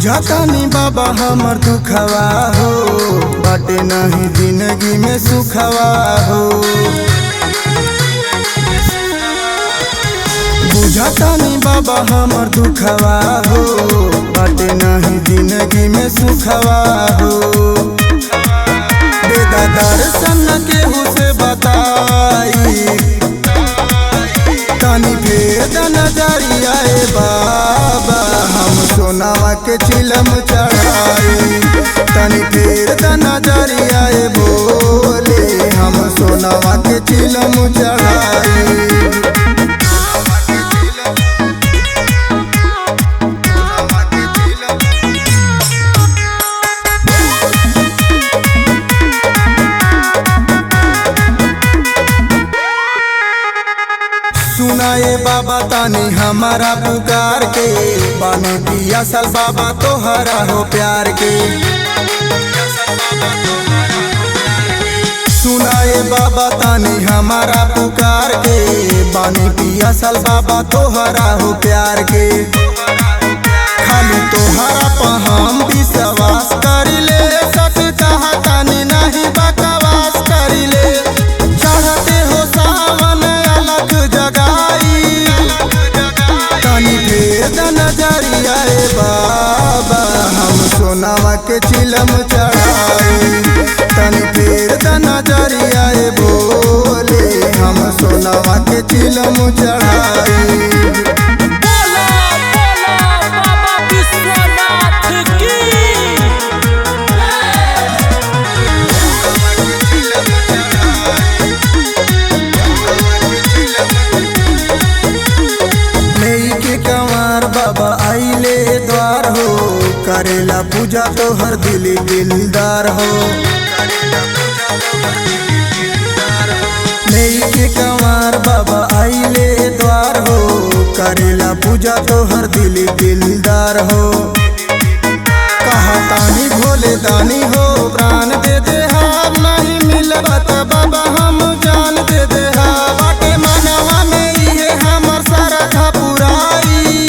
बुझाता नहीं बाबा हमर दुखवा हो, बाटे नहीं जिंदगी में सुखवा हो। बुझाता नहीं बाबा हमर दुखवा हो, बाटे नहीं जिंदगी में सुखवा हो। बेदा दर्शन केहू से बताई, तनी भेद नजरिया बाबा हम सोनावा के चिलम चढ़ाई। तनी भेद नजरिया बोले हम सोनावा के चिलम चढ़ाई। सुनाए बाबा तानी हमारा पुकार के, बानी पिया सल बाबा तोहरा हो प्यार के। सुनाए बाबा तानी हमारा पुकार के, बानी पिया सल बाबा तोहरा हो प्यार के। खाली तोहरा पर हम विश्वास करिले, सच कहा तानी नहीं बकवास करिले। चढ़ते हो सावन अलग जगाई, तनी भेद नजरिया बाबा हम सोनावा के चिलम चढ़ाई। तनी भेद नजरिया बोले हम सोनावा के चिलम चढ़ाई। बाबा आइले द्वार हो, करेला पूजा तो हर दिली दिलदार हो। लेके कंवर बाबा आइले द्वार हो, करेला पूजा तो हर दिली दिलदार हो। कहा तानी भोले दानी हो, प्राण दे दे हम नहीं मिलबा त बाबा हम जान दे दे। बाटे मनवा में ये हमर सारा पुराई,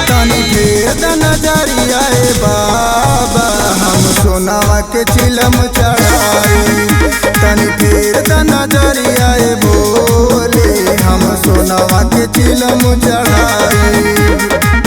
तनी भेद नजरिया बाबा हम सोनावा के चिलम चढ़ाई। तनी भेद नजरिया बोले हम सोनावा के चिलम चढ़ाई।